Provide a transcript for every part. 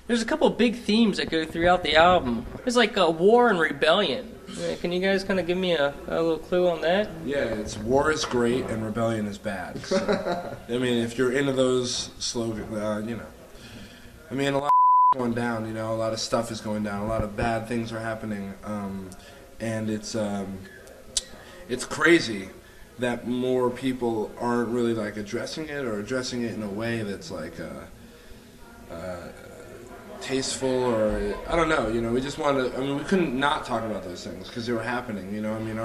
There's a couple of big themes that go throughout the album. There's like war and rebellion. Can you guys kind of give me a little clue on that? Yeah, it's war is great and rebellion is bad. So, I mean, if you're into those slogans, you know. I mean, a lot of going down, you know, a lot of stuff is going down, a lot of bad things are happening, and it's crazy that more people aren't really like addressing it or addressing it in a way that's like tasteful, or I don't know, you know. We just wanted to, I mean, we couldn't not talk about those things because they were happening, you know. I mean,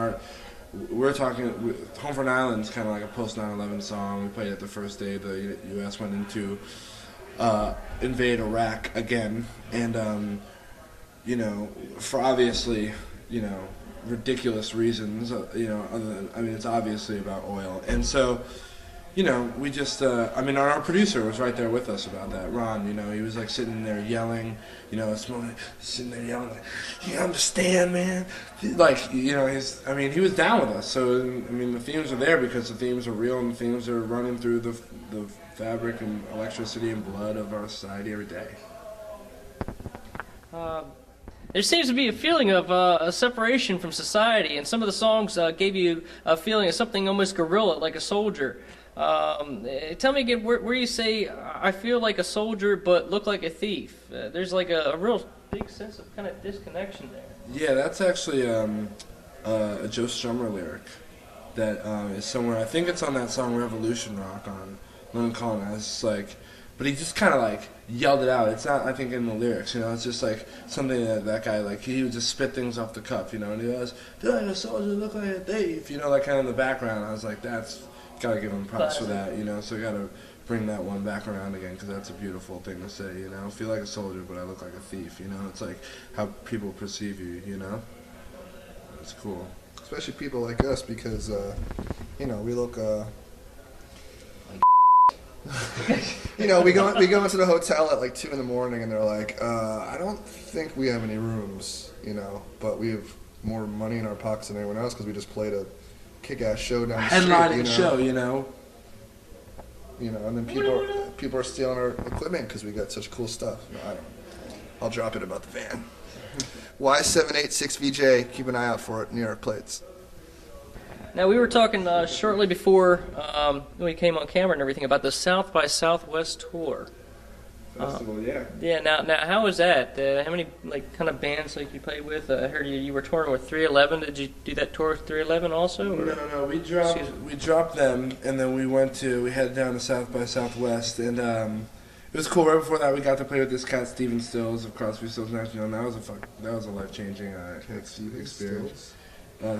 we're talking, Home for an Island's kind of like a post 9/11 song. We played it the first day the U.S. went into invade Iraq again, and you know, for obviously, you know, ridiculous reasons, you know, other than, I mean, it's obviously about oil, and so, you know, we just, I mean, our producer was right there with us about that, Ron, you know, he was like sitting there yelling, you know, sitting there yelling, like, you understand, man? Like, you know, I mean, he was down with us, so, I mean, the themes are there because the themes are real and the themes are running through the fabric and electricity and blood of our society every day. There seems to be a feeling of a separation from society, and some of the songs gave you a feeling of something almost guerrilla, like a soldier. Tell me again where you say, I feel like a soldier but look like a thief. There's like a real big sense of kind of disconnection there. Yeah, that's actually a Joe Strummer lyric that is somewhere, I think it's on that song Revolution Rock on Lone Colin. It's like, but he just kind of like yelled it out. It's not, I think, in the lyrics, you know. It's just like something that guy, like, he would just spit things off the cuff, you know. And he goes, "Feel like a soldier, look like a thief," you know, like kind of in the background. I was like, that's, gotta give him props for that, you know. So gotta bring that one back around again because that's a beautiful thing to say, you know. Feel like a soldier, but I look like a thief, you know. It's like how people perceive you, you know. It's cool. Especially people like us because, you know, we look. You know, we go into the hotel at like 2 in the morning, and they're like, I don't think we have any rooms, you know, but we have more money in our pockets than anyone else because we just played a kick-ass show down the street. Headlining show, you know. You know, and then people are stealing our equipment because we got such cool stuff. No, I don't. I'll drop it about the van. Y786VJ. Keep an eye out for it near our plates. Now, we were talking shortly before we came on camera and everything about the South by Southwest tour. Festival, yeah. Yeah. Now, how was that? How many like kind of bands like you played with? I heard you were touring with 311. Did you do that tour with 311 also? Or? No. We dropped them, and then we headed down to South by Southwest, and it was cool. Right before that, we got to play with this cat Steven Stills of Crosby, Stills Nash Young. That was a life-changing experience. Stills?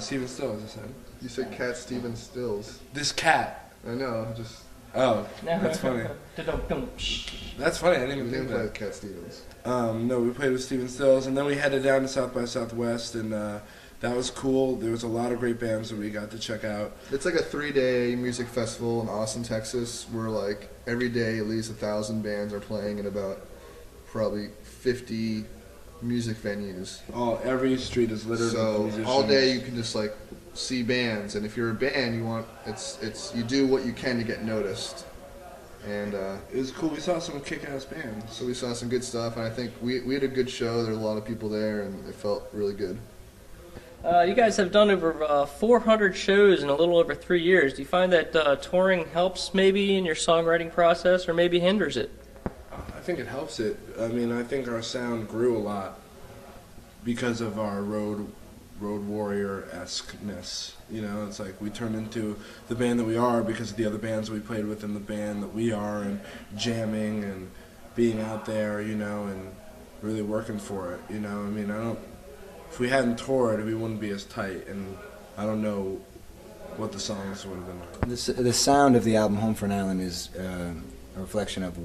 Steven Stills, I said. You said Cat Steven Stills. This cat. I know, just. Oh, that's funny. That's funny. I didn't even think play that. with Cat Stevens. No, we played with Steven Stills, and then we headed down to South by Southwest, and that was cool. There was a lot of great bands that we got to check out. It's like a 3-day music festival in Austin, Texas, where like every day at least 1,000 bands are playing in about probably 50 music venues. Every street is littered with musicians. All day you can just like see bands, and if you're a band, you do what you can to get noticed. And it was cool. We saw some kick-ass bands. So we saw some good stuff, and I think we had a good show. There were a lot of people there, and it felt really good. You guys have done over 400 shows in a little over 3 years. Do you find that touring helps maybe in your songwriting process, or maybe hinders it? I think it helps it. I mean, I think our sound grew a lot because of our road warrior-esque-ness. You know, it's like we turned into the band that we are because of the other bands we played with in the band that we are, and jamming and being out there, you know, and really working for it, you know. I mean, if we hadn't toured, we wouldn't be as tight, and I don't know what the songs would have been like. The sound of the album Home for an Island is a reflection of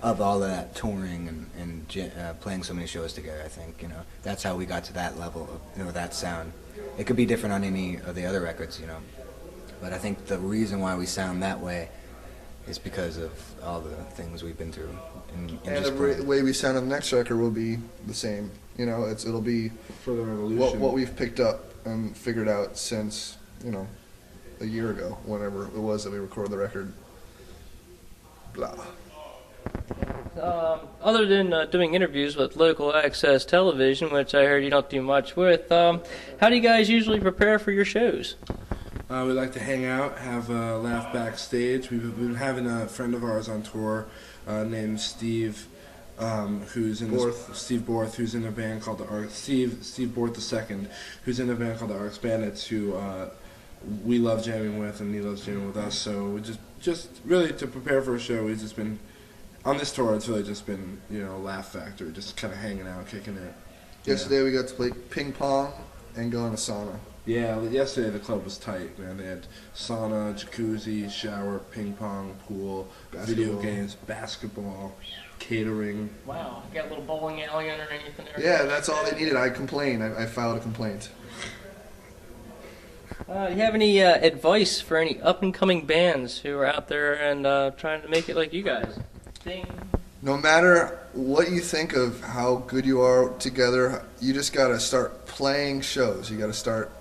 all of that touring and playing so many shows together. I think, you know, that's how we got to that level of, you know, that sound. It could be different on any of the other records, you know, but I think the reason why we sound that way is because of all the things we've been through. And the way we sound on the next record will be the same. You know, it'll be for the revolution. What we've picked up and figured out since, you know, a year ago, whenever it was that we recorded the record. Blah. other than doing interviews with local access television, which I heard you don't do much with, how do you guys usually prepare for your shows? We like to hang out, have a laugh backstage. We've been having a friend of ours on tour named Steve, who's in Steve Borth, who's in a band called the Arc. Steve Borth II, who's in a band called the Arcs Bandits, who we love jamming with, and he loves jamming with us. So we just really to prepare for a show, we've just been on this tour. It's really just been laugh factory, just kind of hanging out, kicking it. Yesterday we got to play ping pong and go in a sauna. Yeah, yesterday the club was tight, man. They had sauna, jacuzzi, shower, ping pong, pool, video games, basketball, catering. Wow, got a little bowling alley underneath in there. Yeah, that's all they needed. I complained. I filed a complaint. Do you have any advice for any up-and-coming bands who are out there and trying to make it like you guys? Ding. No matter what you think of how good you are together, you just got to start playing shows. You got to start,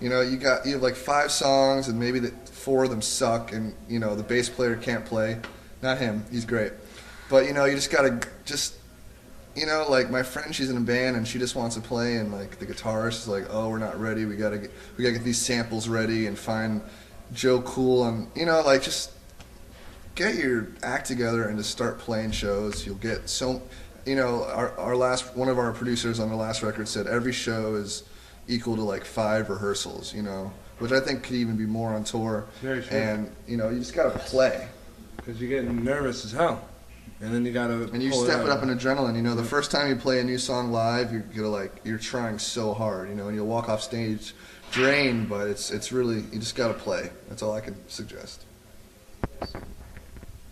you have like 5 songs and maybe 4 of them suck, and the bass player can't play. Not him, he's great. But you just got to like my friend, she's in a band and she just wants to play, and like the guitarist is like, "Oh, we're not ready. We got to get these samples ready and find Joe Cool, and just get your act together and just start playing shows. You'll get so, one of our producers on the last record said every show is equal to like 5 rehearsals, which I think could even be more on tour. Very true. And you just gotta play. Because you're getting nervous as hell, and then you gotta. And you step it up in adrenaline. The first time you play a new song live, you're trying so hard, and you'll walk off stage drained, but it's really, you just gotta play. That's all I can suggest.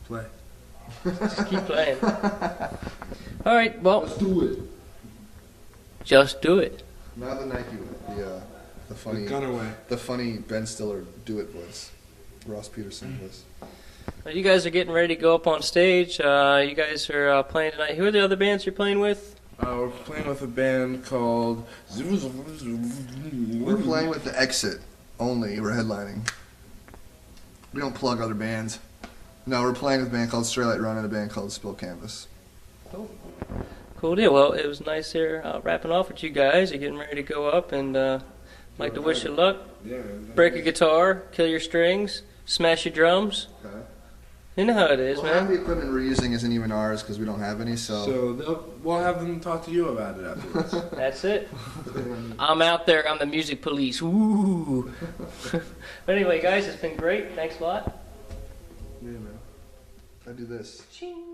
Play. Just keep playing. All right, well, Let's do it. just do it. Not the Nike one, the funny, The Gunner way. the funny Ben Stiller do it voice, Ross Peterson voice. Well, you guys are getting ready to go up on stage. You guys are playing tonight. Who are the other bands you're playing with? We're playing with a band called. We're playing with The Exit only. We're headlining. We don't plug other bands. No, we're playing with a band called Straight Light Run and a band called Spill Canvas. Cool deal. Well, it was nice here wrapping off with you guys. You're getting ready to go up, and like to wish you luck. Yeah. Break a guitar, kill your strings, smash your drums. Okay. You know how it is, Well, half the man. equipment we're using isn't even ours because we don't have any, So we'll have them talk to you about it afterwards. That's it. I'm out there. I'm the music police. Woo! But anyway, guys, it's been great. Thanks a lot. Yeah, man. I do this. Ching.